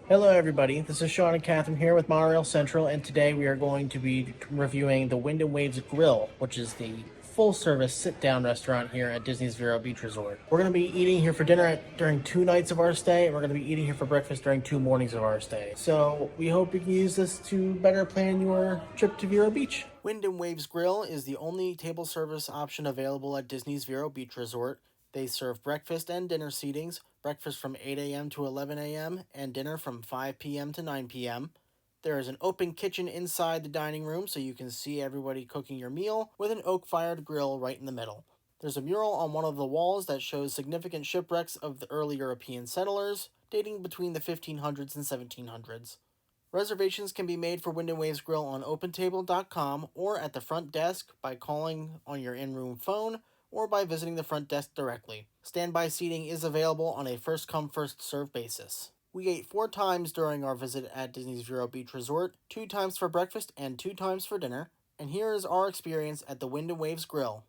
Hello, everybody. This is Sean and Catherine here with Monorail Central, and today we are going to be reviewing the Wind and Waves Grill, which is the full-service sit-down restaurant here at Disney's Vero Beach Resort. We're going to be eating here for dinner during 2 nights of our stay, and we're going to be eating here for breakfast during 2 mornings of our stay. So we hope you can use this to better plan your trip to Vero Beach. Wind and Waves Grill is the only table service option available at Disney's Vero Beach Resort. They serve breakfast and dinner seatings, breakfast from 8 a.m. to 11 a.m., and dinner from 5 p.m. to 9 p.m. There is an open kitchen inside the dining room so you can see everybody cooking your meal with an oak-fired grill right in the middle. There's a mural on one of the walls that shows significant shipwrecks of the early European settlers, dating between the 1500s and 1700s. Reservations can be made for Wind and Waves Grill on OpenTable.com or at the front desk by calling on your in-room phone or by visiting the front desk directly. Standby seating is available on a first-come, first-served basis. We ate 4 times during our visit at Disney's Vero Beach Resort, 2 times for breakfast and 2 times for dinner, and here is our experience at the Wind and Waves Grill.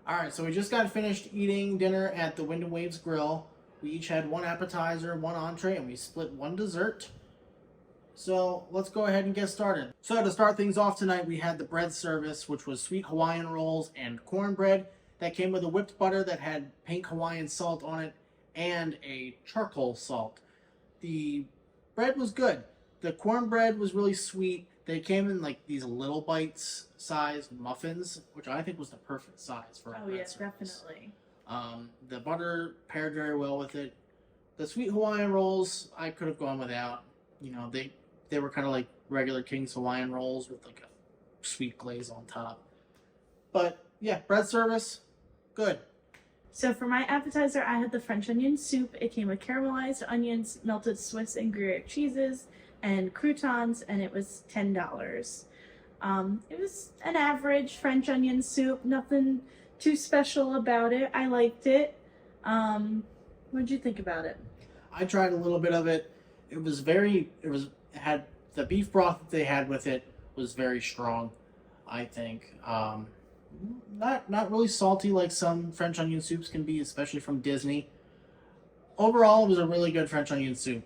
Alright, so we just got finished eating dinner at the Wind and Waves Grill. We each had 1 appetizer, 1 entree, and we split 1 dessert. So let's go ahead and get started. So to start things off tonight, we had the bread service, which was sweet Hawaiian rolls and cornbread that came with a whipped butter that had pink Hawaiian salt on it and a charcoal salt. The bread was good. The cornbread was really sweet. They came in like these little bites sized muffins, which I think was the perfect size for a bread service. Definitely. The butter paired very well with it. The sweet Hawaiian rolls I could have gone without. You know, they were kind of like regular King's Hawaiian rolls with like a sweet glaze on top. But yeah, bread service, good. So for my appetizer, I had the French onion soup. It came with caramelized onions, melted Swiss and Gruyere cheeses, and croutons, and it was $10. It was an average French onion soup. Nothing too special about it. I liked it. What did you think about it? I tried a little bit of it. It had the beef broth that they had with it was very strong, I think. Not really salty like some French onion soups can be, especially from Disney. Overall, it was a really good French onion soup.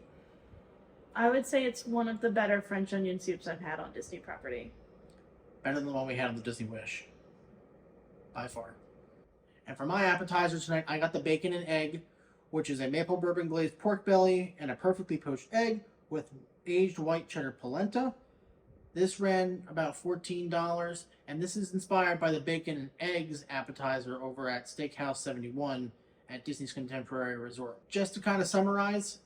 I would say it's one of the better French onion soups I've had on Disney property. Better than the one we had on the Disney Wish. By far. And for my appetizer tonight, I got the bacon and egg, which is a maple bourbon glazed pork belly and a perfectly poached egg with aged white cheddar polenta. This ran about $14, and this is inspired by the bacon and eggs appetizer over at Steakhouse 71 at Disney's Contemporary Resort. Just to kind of summarize,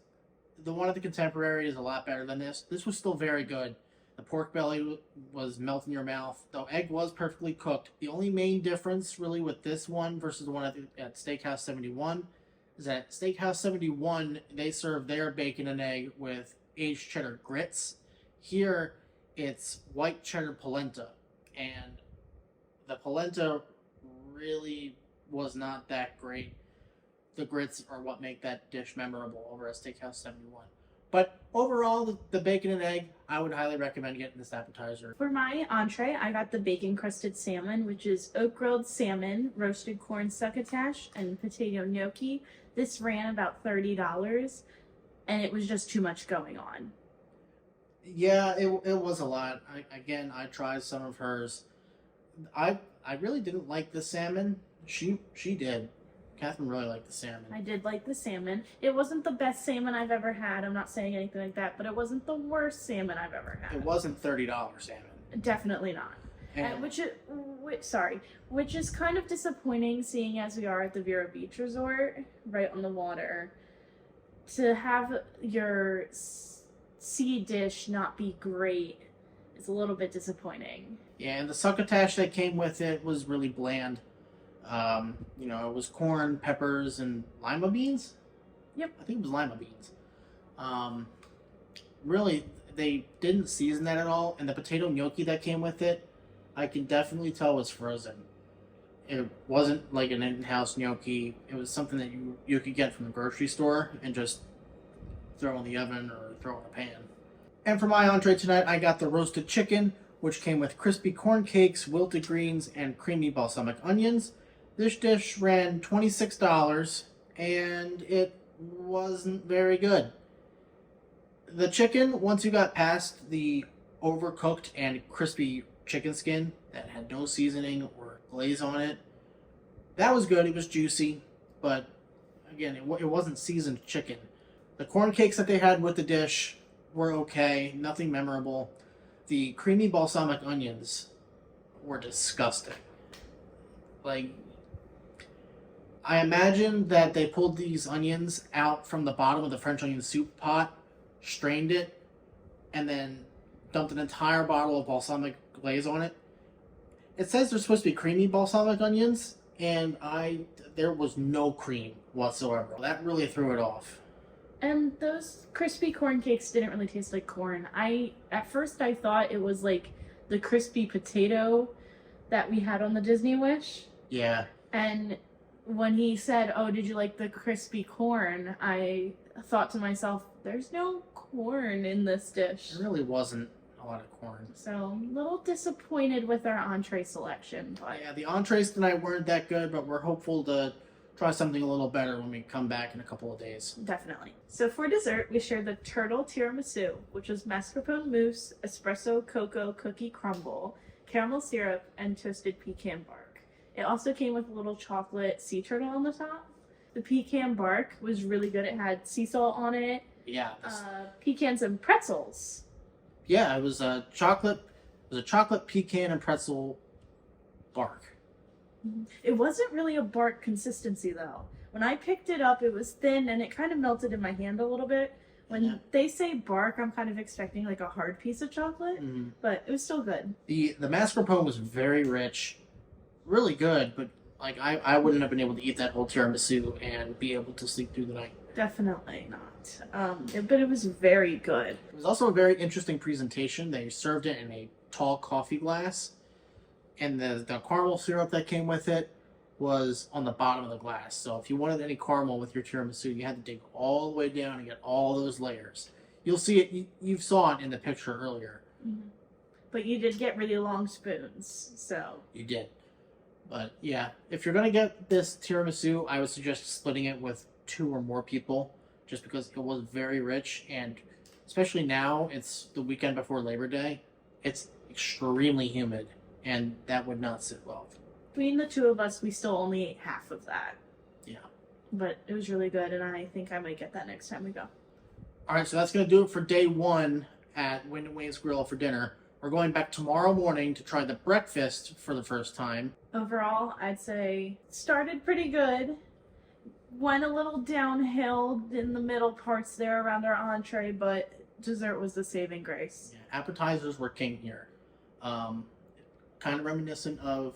the one at the Contemporary is a lot better than this. This was still very good. The pork belly was melt in your mouth. The egg was perfectly cooked. The only main difference really with this one versus the one at Steakhouse 71 is that Steakhouse 71, they serve their bacon and egg with aged cheddar grits. Here, it's white cheddar polenta. And the polenta really was not that great. The grits are what make that dish memorable over at Steakhouse 71. But overall, the bacon and egg, I would highly recommend getting this appetizer. For my entree, I got the bacon crusted salmon, which is oak grilled salmon, roasted corn succotash, and potato gnocchi. This ran about $30, and it was just too much going on. Yeah, it was a lot. I tried some of hers. I really didn't like the salmon. She did. Catherine really liked the salmon. I did like the salmon. It wasn't the best salmon I've ever had. I'm not saying anything like that, but it wasn't the worst salmon I've ever had. It wasn't $30 salmon. Definitely not. Which is kind of disappointing, seeing as we are at the Vero Beach Resort, right on the water, to have your sea dish not be great is a little bit disappointing. Yeah, and the succotash that came with it was really bland. It was corn, peppers, and lima beans. Yep. I think it was lima beans. Really, they didn't season that at all, and the potato gnocchi that came with it, I can definitely tell was frozen. It wasn't like an in-house gnocchi. It was something that you could get from the grocery store and just throw in the oven or throw in a pan. And for my entree tonight, I got the roasted chicken, which came with crispy corn cakes, wilted greens, and creamy balsamic onions. This dish ran $26, and it wasn't very good. The chicken, once you got past the overcooked and crispy chicken skin that had no seasoning or glaze on it, that was good. It was juicy, but again, it wasn't seasoned chicken. The corn cakes that they had with the dish were okay, nothing memorable. The creamy balsamic onions were disgusting. Like, I imagine that they pulled these onions out from the bottom of the French onion soup pot, strained it, and then dumped an entire bottle of balsamic glaze on it. It says they're supposed to be creamy balsamic onions, and there was no cream whatsoever. That really threw it off. And those crispy corn cakes didn't really taste like corn. At first I thought it was like the crispy potato that we had on the Disney Wish. Yeah. And when he said, "Oh, did you like the crispy corn?" I thought to myself, "There's no corn in this dish." There really wasn't a lot of corn. So, a little disappointed with our entree selection, but Yeah, the entrees tonight weren't that good, but we're hopeful to try something a little better when we come back in a couple of days. definitely. So for dessert, we shared the turtle tiramisu, which was mascarpone mousse, espresso cocoa cookie crumble, caramel syrup, and toasted pecan bark. It also came with a little chocolate sea turtle on the top. The pecan bark was really good. It had sea salt on it, Yeah. pecans and pretzels. Yeah, it was a chocolate. It was a chocolate pecan and pretzel bark. It wasn't really a bark consistency though. When I picked it up, it was thin and it kind of melted in my hand a little bit. When Yeah. they say bark, I'm kind of expecting like a hard piece of chocolate, Mm-hmm. but it was still good. The mascarpone was very rich, really good, but like I wouldn't have been able to eat that whole tiramisu and be able to sleep through the night. Definitely not. But it was very good. It was also a very interesting presentation. They served it in a tall coffee glass, and the caramel syrup that came with it was on the bottom of the glass. So if you wanted any caramel with your tiramisu, you had to dig all the way down and get all those layers. You'll see it. You saw it in the picture earlier. Mm-hmm. But you did get really long spoons, so. You did. But yeah, if you're gonna get this tiramisu, I would suggest splitting it with 2 or more people, just because it was very rich, and especially now it's the weekend before Labor Day. It's extremely humid, and that would not sit well. Between the two of us, we still only ate half of that. Yeah. But it was really good, and I think I might get that next time we go. All right, so that's gonna do it for day 1 at Wind and Waves Grill for dinner. We're going back tomorrow morning to try the breakfast for the first time. Overall, I'd say started pretty good. Went a little downhill in the middle parts there around our entree, but dessert was the saving grace. Yeah, appetizers were king here. Kind of reminiscent of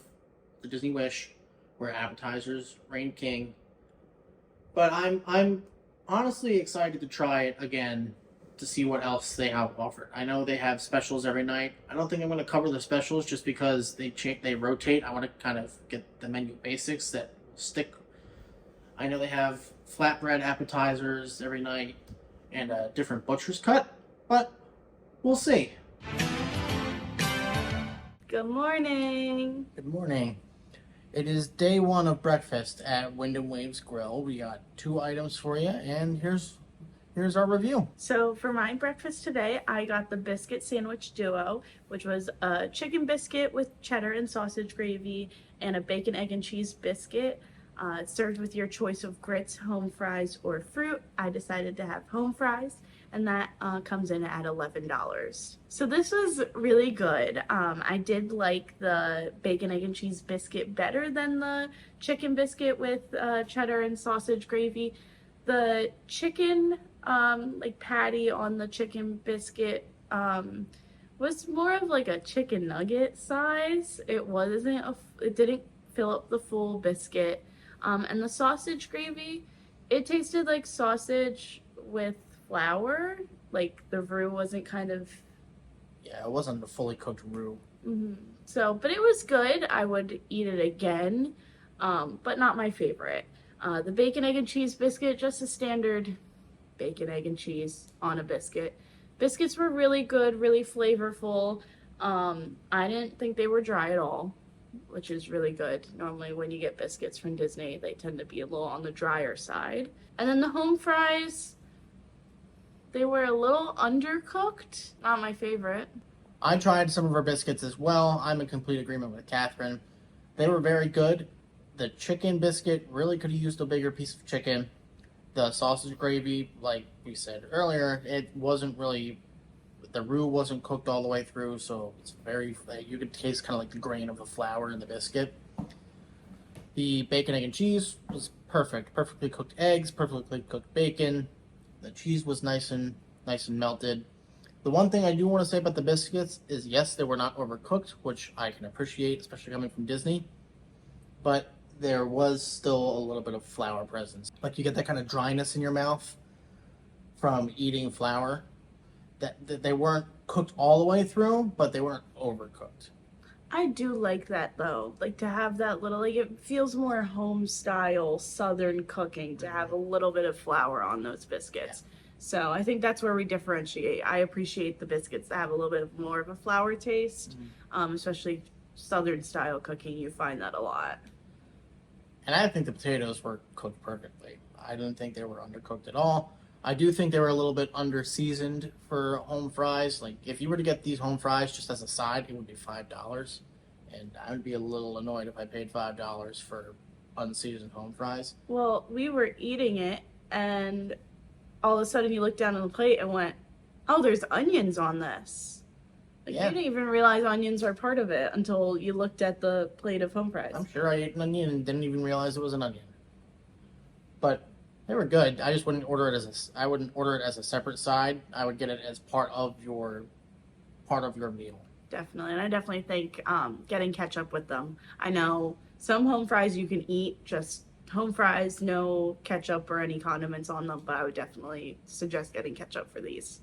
the Disney Wish, where appetizers reign king. But I'm honestly excited to try it again to see what else they have offered. I know they have specials every night. I don't think I'm going to cover the specials just because they rotate. I want to kind of get the menu basics that stick. I know they have flatbread appetizers every night and a different butcher's cut, but we'll see. Good morning. Good morning. It is day 1 of breakfast at Wind and Waves Grill. We got 2 items for you, and here's our review. So for my breakfast today, I got the biscuit sandwich duo, which was a chicken biscuit with cheddar and sausage gravy and a bacon, egg, and cheese biscuit. Served with your choice of grits, home fries, or fruit. I decided to have home fries, and that comes in at $11. So this was really good. I did like the bacon, egg, and cheese biscuit better than the chicken biscuit with cheddar and sausage gravy. The chicken patty on the chicken biscuit was more of like a chicken nugget size. It didn't fill up the full biscuit. And the sausage gravy, it tasted like sausage with flour. Like the roux wasn't kind of. Yeah, it wasn't a fully cooked roux. Mm-hmm. So, but it was good. I would eat it again, but not my favorite. The bacon, egg, and cheese biscuit, just a standard bacon, egg, and cheese on a biscuit. Biscuits were really good, really flavorful. I didn't think they were dry at all. which is really good. Normally when you get biscuits from Disney, they tend to be a little on the drier side. And then the home fries, they were a little undercooked. Not my favorite. I tried some of our biscuits as well. I'm in complete agreement with Catherine. They were very good. The chicken biscuit really could have used a bigger piece of chicken. The sausage gravy, like we said earlier, it wasn't really, the roux wasn't cooked all the way through, so it's very, you could taste kind of like the grain of the flour in the biscuit. The bacon, egg, and cheese was perfect. Perfectly cooked eggs, perfectly cooked bacon. The cheese was nice and melted. The one thing I do want to say about the biscuits is, yes, they were not overcooked, which I can appreciate, especially coming from Disney. But there was still a little bit of flour presence. Like you get that kind of dryness in your mouth from eating flour. That they weren't cooked all the way through, but they weren't overcooked. I do like that though. Like to have that little, like it feels more home style Southern cooking to have a little bit of flour on those biscuits. Yeah. So I think that's where we differentiate. I appreciate the biscuits that have a little bit more of a flour taste, especially Southern style cooking. You find that a lot. And I think the potatoes were cooked perfectly. I didn't think they were undercooked at all. I do think they were a little bit under-seasoned for home fries. Like, if you were to get these home fries just as a side, it would be $5. And I would be a little annoyed if I paid $5 for unseasoned home fries. Well, we were eating it, and all of a sudden you looked down on the plate and went, oh, there's onions on this. Like, yeah. You didn't even realize onions are part of it until you looked at the plate of home fries. I'm sure I ate an onion and didn't even realize it was an onion. But they were good. I just wouldn't order it as a separate side. I would get it as part of your meal. Definitely, and I definitely think getting ketchup with them. I know some home fries you can eat just home fries, no ketchup or any condiments on them, but I would definitely suggest getting ketchup for these.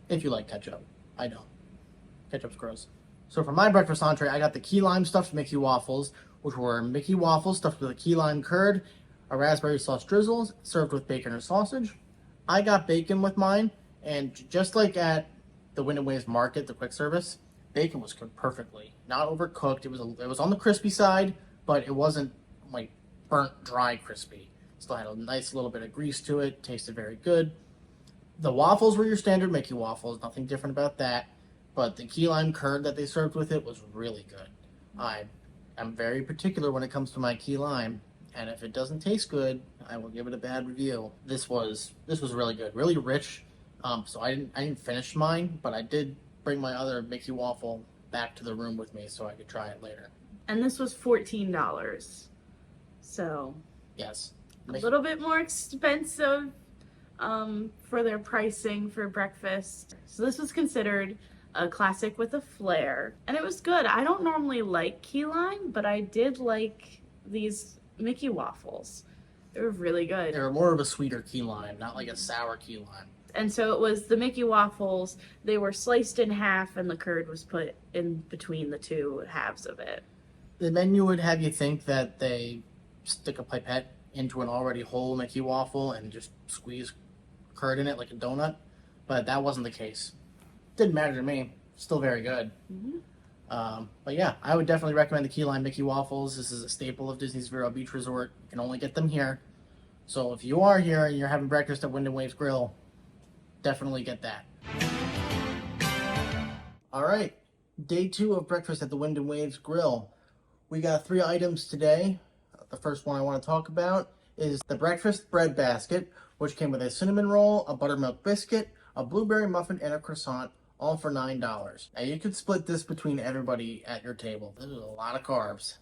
If you like ketchup. I don't. Ketchup's gross. So for my breakfast entree, I got the key lime stuffed Mickey waffles, which were Mickey waffles stuffed with a key lime curd, a raspberry sauce drizzle, served with bacon or sausage. I got bacon with mine, and just like at the Wind and Waves Market, the quick service, bacon was cooked perfectly. Not overcooked. It was on the crispy side, but it wasn't like burnt, dry crispy. Still had a nice little bit of grease to it. Tasted very good. The waffles were your standard Mickey waffles. Nothing different about that. But the key lime curd that they served with it was really good. I'm very particular when it comes to my key lime, and if it doesn't taste good, I will give it a bad review. This was really good, really rich. So I didn't finish mine, but I did bring my other Mickey waffle back to the room with me so I could try it later. And this was $14. So yes, a little bit more expensive for their pricing for breakfast. So this was considered a classic with a flair, and it was good. I don't normally like key lime, but I did like these Mickey waffles. They were really good. They were more of a sweeter key lime, not like a sour key lime. And so it was the Mickey waffles. They were sliced in half, and the curd was put in between the two halves of it. The menu would have you think that they stick a pipette into an already whole Mickey waffle and just squeeze curd in it like a donut, but that wasn't the case. Didn't matter to me. Still very good. But yeah, I would definitely recommend the key lime Mickey waffles. This is a staple of Disney's Vero Beach Resort. You can only get them here. So if you are here and you're having breakfast at Wind and Waves Grill, definitely get that. All right, day 2 of breakfast at the Wind and Waves Grill. We got 3 items today. The first one I want to talk about is the breakfast bread basket, which came with a cinnamon roll, a buttermilk biscuit, a blueberry muffin, and a croissant, all for $9. Now you could split this between everybody at your table. This is a lot of carbs,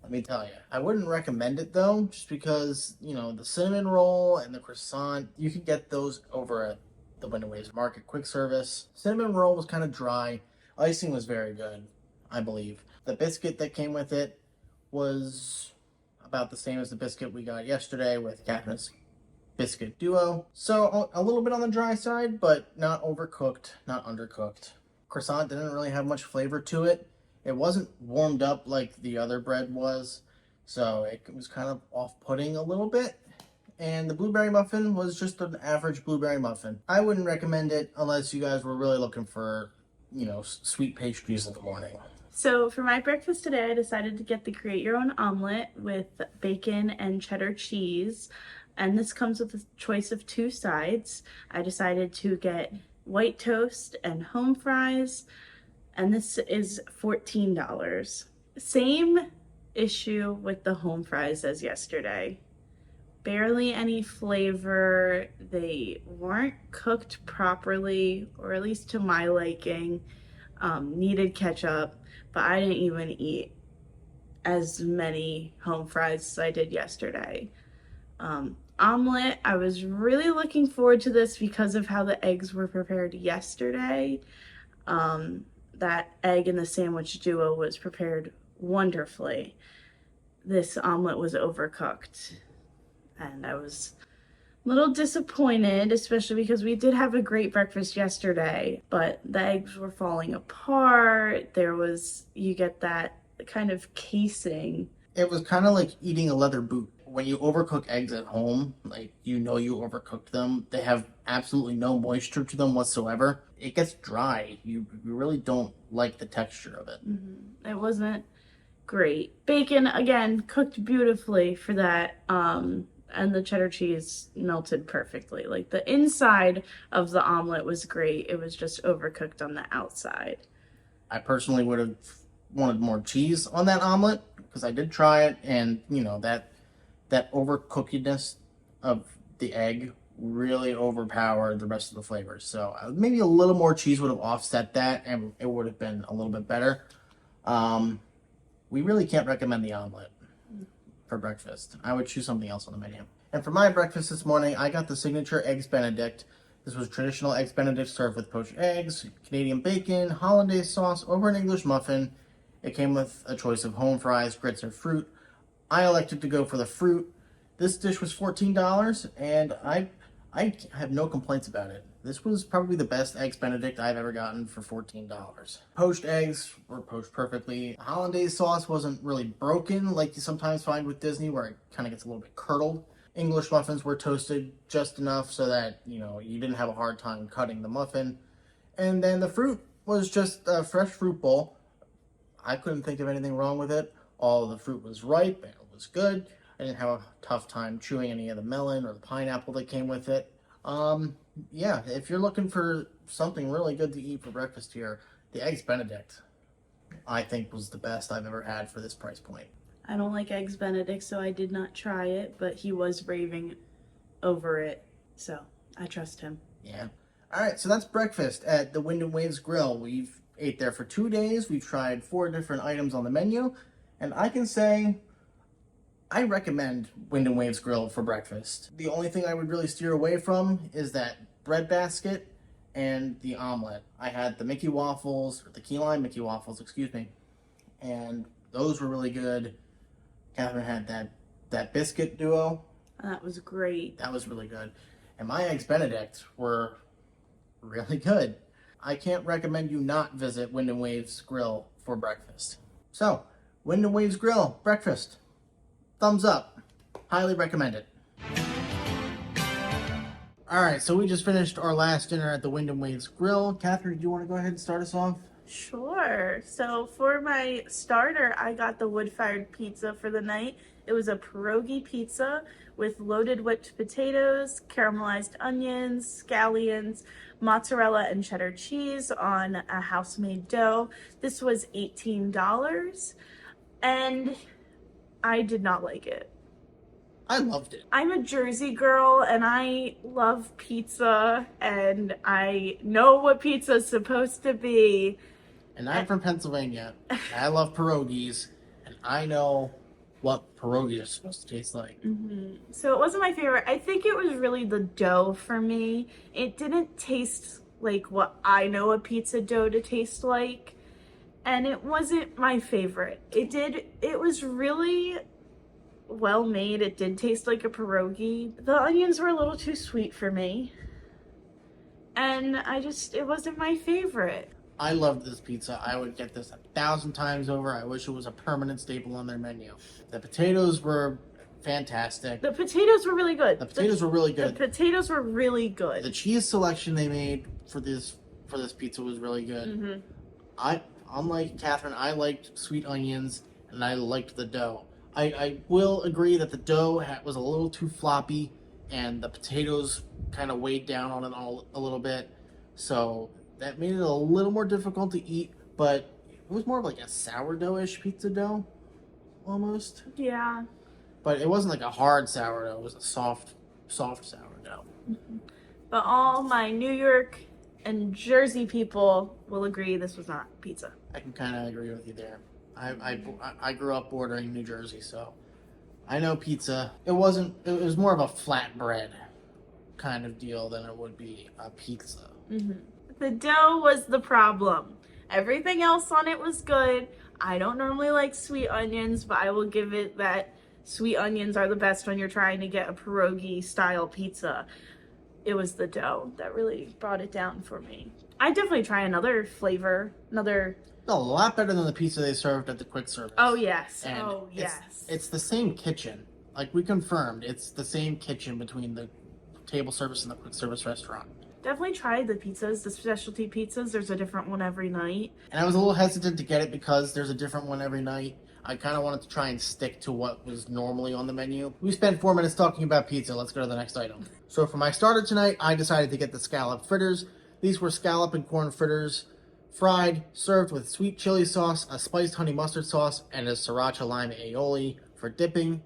let me tell you. I wouldn't recommend it though, just because, you know, the cinnamon roll and the croissant, you could get those over at the Wind and Waves Market quick service. Cinnamon roll was kind of dry. Icing was very good, I believe. The biscuit that came with it was about the same as the biscuit we got yesterday with Catherine's biscuit duo. So a little bit on the dry side, but not overcooked, not undercooked. Croissant didn't really have much flavor to it. It wasn't warmed up like the other bread was, so it was kind of off-putting a little bit. And the blueberry muffin was just an average blueberry muffin. I wouldn't recommend it unless you guys were really looking for, you know, sweet pastries in the morning. So for my breakfast today, I decided to get the create your own omelet with bacon and cheddar cheese. And this comes with a choice of 2 sides. I decided to get white toast and home fries, and this is $14. Same issue with the home fries as yesterday. Barely any flavor. They weren't cooked properly, or at least to my liking. Needed ketchup, but I didn't even eat as many home fries as I did yesterday. Omelet, I was really looking forward to this because of how the eggs were prepared yesterday. That egg in the sandwich duo was prepared wonderfully. This omelet was overcooked, and I was a little disappointed, especially because we did have a great breakfast yesterday, but the eggs were falling apart. You get that kind of casing. It was kind of like eating a leather boot. When you overcook eggs at home, like you overcooked them, they have absolutely no moisture to them whatsoever. It gets dry. You really don't like the texture of it. Mm-hmm. It wasn't great. Bacon, again, cooked beautifully for that. And the cheddar cheese melted perfectly. Like the inside of the omelet was great. It was just overcooked on the outside. I personally would have wanted more cheese on that omelet because I did try it, and that overcookedness of the egg really overpowered the rest of the flavors. So maybe a little more cheese would have offset that, and it would have been a little bit better. We really can't recommend the omelet for breakfast. I would choose something else on the menu. And for my breakfast this morning, I got the signature Eggs Benedict. This was traditional Eggs Benedict served with poached eggs, Canadian bacon, hollandaise sauce over an English muffin. It came with a choice of home fries, grits, or fruit. I elected to go for the fruit. This dish was $14, and I have no complaints about it. This was probably the best Eggs Benedict I've ever gotten for $14. Poached eggs were poached perfectly. Hollandaise sauce wasn't really broken like you sometimes find with Disney, where it kind of gets a little bit curdled. English muffins were toasted just enough so that, you didn't have a hard time cutting the muffin. And then the fruit was just a fresh fruit bowl. I couldn't think of anything wrong with it. All of the fruit was ripe and it was good. I didn't have a tough time chewing any of the melon or the pineapple that came with it. Yeah, if you're looking for something really good to eat for breakfast here, the Eggs Benedict, I think, was the best I've ever had for this price point. I don't like Eggs Benedict, so I did not try it, but he was raving over it, so I trust him. Yeah. All right, so that's breakfast at the Wind and Waves Grill. We've ate there for 2 days. We've tried 4 different items on the menu, and I can say I recommend Wind and Waves Grill for breakfast. The only thing I would really steer away from is that bread basket and the omelet. I had the Mickey waffles, or the key lime Mickey waffles, excuse me, and those were really good. Catherine had that biscuit duo. That was great. That was really good. And my Eggs Benedict were really good. I can't recommend you not visit Wind and Waves Grill for breakfast. So, Wind and Waves Grill, breakfast. Thumbs up. Highly recommend it. Alright, so we just finished our last dinner at the Wind and Waves Grill. Catherine, do you want to go ahead and start us off? Sure. So for my starter, I got the wood-fired pizza for the night. It was a pierogi pizza with loaded whipped potatoes, caramelized onions, scallions, mozzarella and cheddar cheese on a house-made dough. This was $18, and I did not like it. I loved it. I'm a Jersey girl, and I love pizza, and I know what pizza is supposed to be. And I'm from Pennsylvania. And I love pierogies, and I know what pierogies are supposed to taste like. Mm-hmm. So it wasn't my favorite. I think it was really the dough for me. It didn't taste like what I know a pizza dough to taste like, and it wasn't my favorite. It was really well made. It did taste like a pierogi. The onions were a little too sweet for me, and it wasn't my favorite. I loved this pizza. I would get this 1,000 times over. I wish it was a permanent staple on their menu. The potatoes were fantastic. The potatoes were really good. The potatoes were really good. The potatoes were really good. The cheese selection they made for this pizza was really good. Mm-hmm. unlike Catherine, I liked sweet onions and I liked the dough. I will agree that the dough was a little too floppy and the potatoes kind of weighed down on it a little bit. So that made it a little more difficult to eat, but it was more of like a sourdough-ish pizza dough, almost. Yeah. But it wasn't like a hard sourdough. It was a soft sourdough. But all my New York and Jersey people will agree this was not pizza. I can kind of agree with you there. I grew up bordering New Jersey, so I know pizza. It wasn't. It was more of a flatbread kind of deal than it would be a pizza. Mm-hmm. The dough was the problem. Everything else on it was good. I don't normally like sweet onions, but I will give it that sweet onions are the best when you're trying to get a pierogi style pizza. It was the dough that really brought it down for me. I'd definitely try another flavor, A lot better than the pizza they served at the quick service. Oh, yes. And oh, yes. It's the same kitchen. Like we confirmed, it's the same kitchen between the table service and the quick service restaurant. Definitely try the pizzas, the specialty pizzas. There's a different one every night. And I was a little hesitant to get it because there's a different one every night. I kind of wanted to try and stick to what was normally on the menu. We spent 4 minutes talking about pizza. Let's go to the next item. So for my starter tonight, I decided to get the scallop fritters. These were scallop and corn fritters, fried, served with sweet chili sauce, a spiced honey mustard sauce, and a sriracha lime aioli for dipping.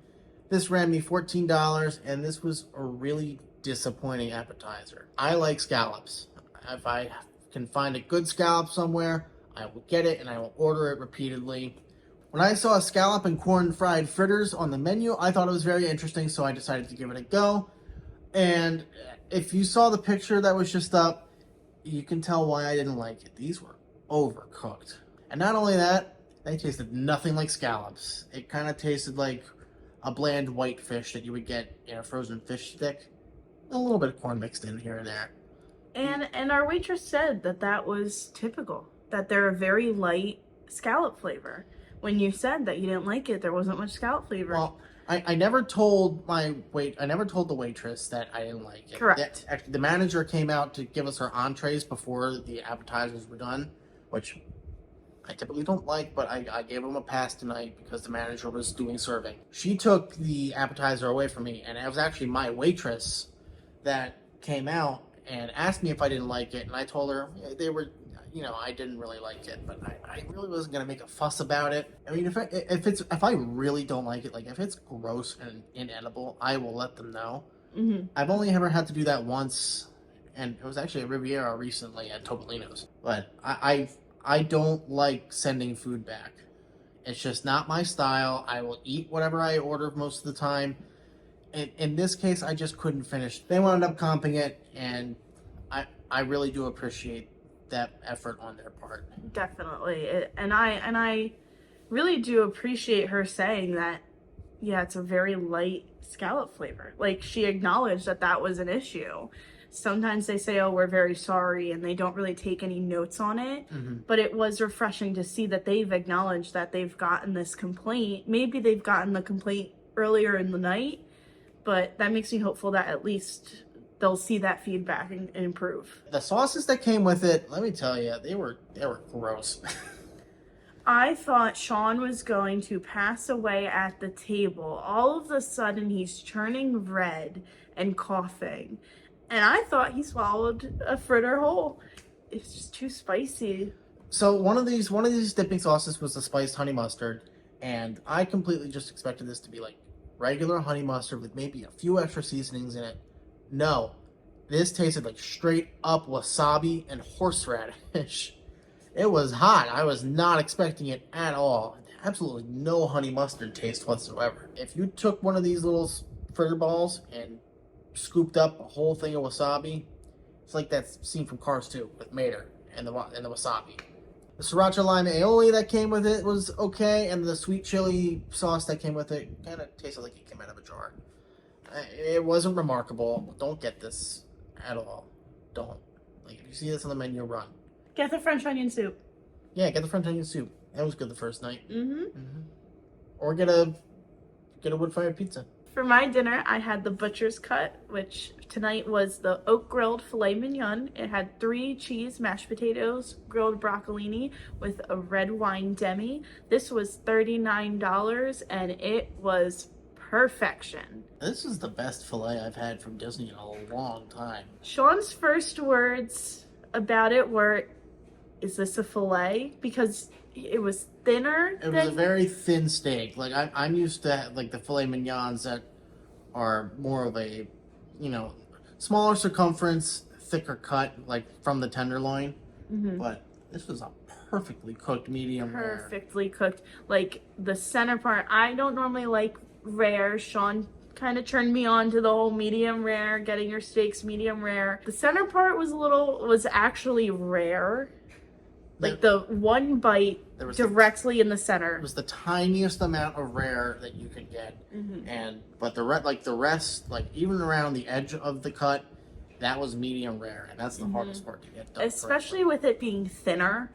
This ran me $14, and this was a really disappointing appetizer. I like scallops. If I can find a good scallop somewhere, I will get it and I will order it repeatedly. When I saw scallop and corn fried fritters on the menu, I thought it was very interesting, so I decided to give it a go. And if you saw the picture that was just up, you can tell why I didn't like it. These were overcooked. And not only that, they tasted nothing like scallops. It kind of tasted like a bland white fish that you would get in a frozen fish stick. A little bit of corn mixed in here and there. And our waitress said that was typical, that they're a very light scallop flavor. When you said that you didn't like it, there wasn't much scallop flavor. Well, I never told the waitress that I didn't like it. Correct. Actually, the manager came out to give us our entrees before the appetizers were done, which I typically don't like, but I gave him a pass tonight because the manager was doing serving. She took the appetizer away from me, and it was actually my waitress that came out and asked me if I didn't like it, and I told her they were, I didn't really like it, but I really wasn't gonna make a fuss about it. I mean, if I really don't like it, like if it's gross and inedible, I will let them know. Mm-hmm. I've only ever had to do that once, and it was actually at Riviera recently at Topolino's. But I don't like sending food back. It's just not my style. I will eat whatever I order most of the time. In this case, I just couldn't finish. They wound up comping it, and I really do appreciate that effort on their part. Definitely. And I really do appreciate her saying that, yeah, it's a very light scallop flavor. Like, she acknowledged that was an issue. Sometimes they say, oh, we're very sorry, and they don't really take any notes on it. Mm-hmm. But it was refreshing to see that they've acknowledged that they've gotten this complaint. Maybe they've gotten the complaint earlier in the night, but that makes me hopeful that at least they'll see that feedback and improve. The sauces that came with it, let me tell you, they were gross. I thought Sean was going to pass away at the table. All of a sudden, he's turning red and coughing. And I thought he swallowed a fritter whole. It's just too spicy. So one of these dipping sauces was the spiced honey mustard, and I completely just expected this to be like regular honey mustard with maybe a few extra seasonings in it. No, this tasted like straight up wasabi and horseradish. It was hot. I was not expecting it at all. Absolutely no honey mustard taste whatsoever. If you took one of these little fritter balls and scooped up a whole thing of wasabi, it's like that scene from Cars 2 with Mater and the wasabi. The sriracha lime aioli that came with it was okay, and the sweet chili sauce that came with it kind of tasted like it came out of a jar. It wasn't remarkable. Don't get this at all. Don't. Like, if you see this on the menu, run. Get the French onion soup. Yeah, get the French onion soup. That was good the first night. Mm-hmm. Or get a wood-fired pizza. For my dinner, I had the butcher's cut, which tonight was the oak grilled filet mignon. It had 3 cheese mashed potatoes, grilled broccolini with a red wine demi. This was $39 and it was perfection. This is the best filet I've had from Disney in a long time. Sean's first words about it were, "Is this a filet?" Because it was thinner. It was a very thin steak. Like I'm used to like the filet mignons that are more of a, smaller circumference, thicker cut, like from the tenderloin. Mm-hmm. But this was a perfectly cooked medium rare. Perfectly cooked. Like the center part, I don't normally like rare. Sean kind of turned me on to the whole medium rare, getting your steaks medium rare. The center part was actually rare. Like the one bite directly in the center. It was the tiniest amount of rare that you could get, but the rest, like even around the edge of the cut, that was medium rare, and that's the hardest part to get done. Especially with it being thinner,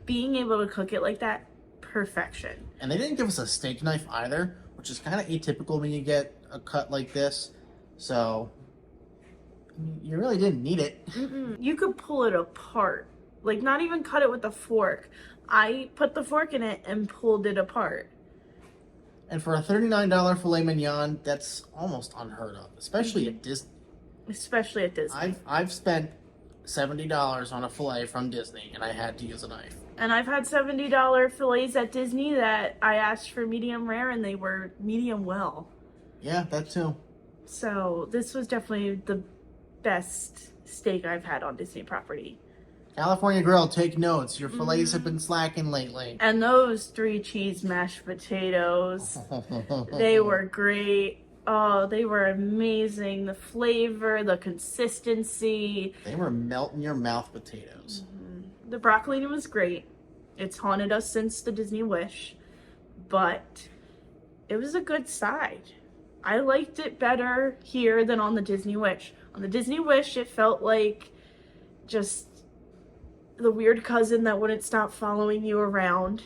being able to cook it like that, perfection. And they didn't give us a steak knife either, which is kind of atypical when you get a cut like this. So you really didn't need it. You could pull it apart. Like, not even cut it with a fork. I put the fork in it and pulled it apart. And for a $39 filet mignon, that's almost unheard of, especially at Disney. Especially at Disney. I've spent $70 on a filet from Disney, and I had to use a knife. And I've had $70 fillets at Disney that I asked for medium rare, and they were medium well. Yeah, that too. So this was definitely the best steak I've had on Disney property. California Grill, take notes. Your fillets have been slacking lately. And those 3 cheese mashed potatoes, they were great. Oh, they were amazing. The flavor, the consistency. They were melt-in-your-mouth potatoes. The broccolini was great. It's haunted us since the Disney Wish, but it was a good side. I liked it better here than on the Disney Wish. On the Disney Wish, it felt like just the weird cousin that wouldn't stop following you around.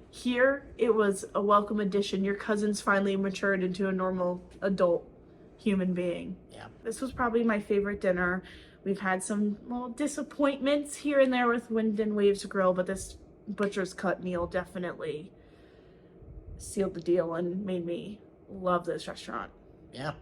Here, it was a welcome addition. Your cousin's finally matured into a normal adult human being. Yeah. This was probably my favorite dinner. We've had some little disappointments here and there with Wind and Waves Grill, but this butcher's cut meal definitely sealed the deal and made me love this restaurant. Yeah.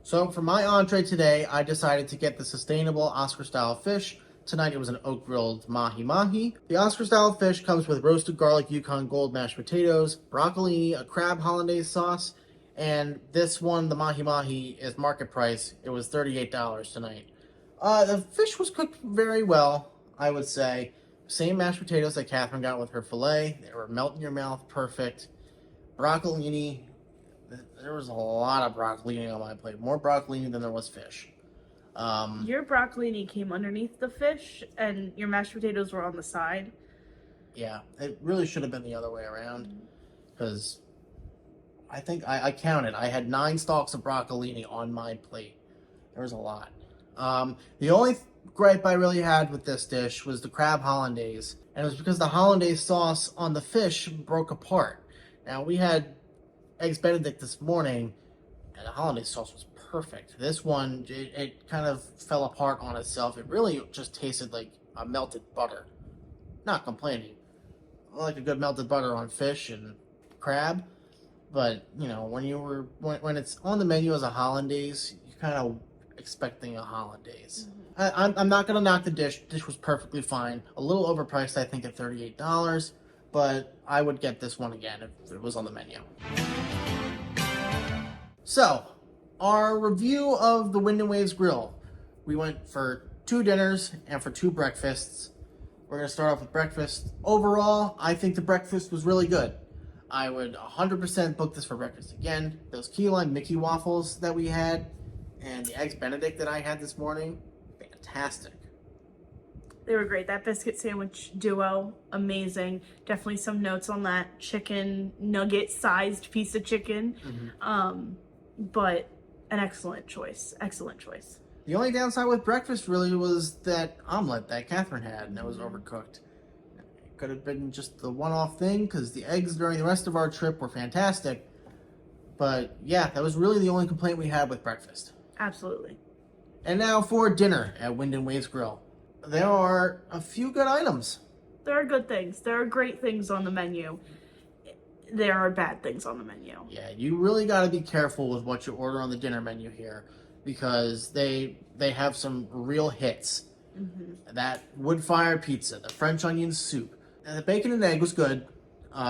So for my entree today, I decided to get the sustainable Oscar-style fish. Tonight it was an oak-grilled mahi-mahi. The Oscar-style fish comes with roasted garlic Yukon Gold mashed potatoes, broccolini, a crab hollandaise sauce, and this one, the mahi-mahi, is market price. It was $38 tonight. The fish was cooked very well, I would say. Same mashed potatoes that Catherine got with her filet. They were melt in your mouth, perfect. Broccolini, there was a lot of broccolini on my plate. More broccolini than there was fish. Your broccolini came underneath the fish and your mashed potatoes were on the side. Yeah, it really should have been the other way around, because I think I counted. I had 9 stalks of broccolini on my plate. There was a lot. The only gripe I really had with this dish was the crab hollandaise, and it was because the hollandaise sauce on the fish broke apart. Now, we had eggs benedict this morning, and the hollandaise sauce was perfect. This one, it kind of fell apart on itself. It really just tasted like a melted butter. Not complaining. I like a good melted butter on fish and crab, but when it's on the menu as a hollandaise, you're kind of expecting a hollandaise. I'm not gonna knock the dish. Dish was perfectly fine. A little overpriced, I think, at $38, but I would get this one again if it was on the menu. So, our review of the Wind and Waves Grill. We went for 2 dinners and for 2 breakfasts. We're going to start off with breakfast. Overall, I think the breakfast was really good. I would 100% book this for breakfast again. Those key lime Mickey waffles that we had and the eggs benedict that I had this morning, fantastic. They were great. That biscuit sandwich duo, amazing. Definitely some notes on that chicken nugget sized piece of chicken. But an excellent choice. Excellent choice. The only downside with breakfast really was that omelet that Catherine had, and that was overcooked. It could have been just the one-off thing, because the eggs during the rest of our trip were fantastic, But yeah, that was really the only complaint we had with breakfast. Absolutely. And now for dinner at Wind and Waves Grill. There are a few good items. There are good things. There are great things on the menu. There are bad things on the menu. Yeah, you really got to be careful with what you order on the dinner menu here, because they have some real hits. Mm-hmm. That wood-fired pizza, the French onion soup, and the bacon and egg was good.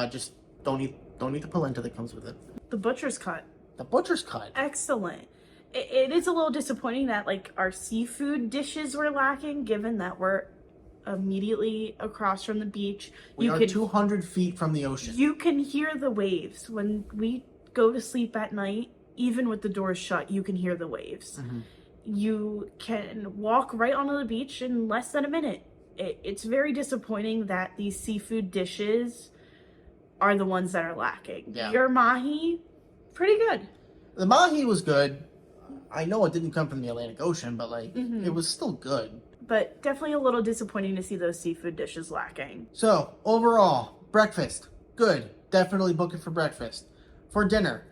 Just don't eat the polenta that comes with it. The butcher's cut. The butcher's cut. Excellent. It is a little disappointing that like our seafood dishes were lacking, given that we're immediately across from the beach. We are 200 feet from the ocean. You can hear the waves when we go to sleep at night. Even with the doors shut, you can hear the waves. Mm-hmm. You can walk right onto the beach in less than a minute. It's very disappointing that these seafood dishes are the ones that are lacking. Yeah. Your mahi, pretty good. The mahi was good. I know it didn't come from the Atlantic Ocean, but Mm-hmm. it was still good. But definitely a little disappointing to see those seafood dishes lacking. So, overall, breakfast, good. Definitely book it for breakfast. For dinner,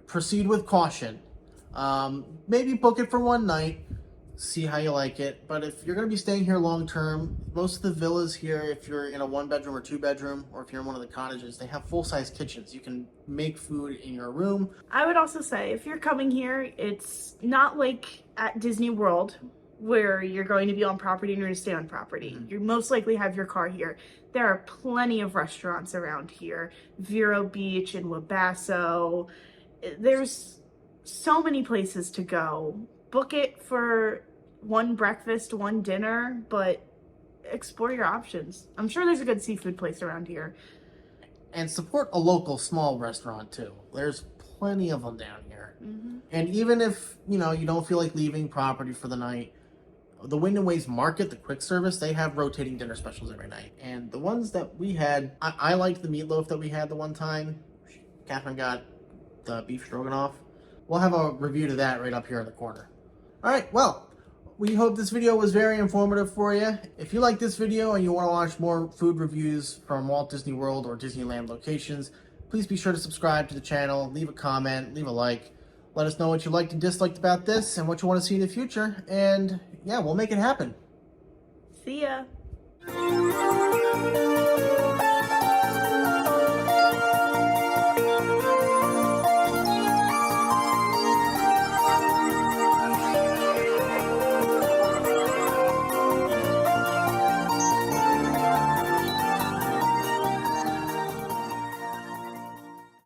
proceed with caution. Maybe book it for one night, see how you like it. But if you're going to be staying here long term, most of the villas here, if you're in a 1-bedroom or 2-bedroom, or if you're in one of the cottages, they have full-size kitchens. You can make food in your room. I would also say, if you're coming here, it's not like at Disney World, where you're going to be on property and you're going to stay on property. Mm-hmm. You most likely have your car here. There are plenty of restaurants around here. Vero Beach and Wabasso. There's so many places to go. Book it for one breakfast, one dinner, but explore your options. I'm sure there's a good seafood place around here. And support a local small restaurant too. There's plenty of them down here. Mm-hmm. And even if, you don't feel like leaving property for the night, the Wind and Waves Market, the quick service, they have rotating dinner specials every night. And the ones that we had, I liked the meatloaf that we had the one time. Catherine got the beef stroganoff. We'll have a review to that right up here in the corner. All right, well, we hope this video was very informative for you. If you like this video and you want to watch more food reviews from Walt Disney World or Disneyland locations, please be sure to subscribe to the channel, leave a comment, leave a like. Let us know what you liked and disliked about this and what you want to see in the future. And yeah, we'll make it happen. See ya.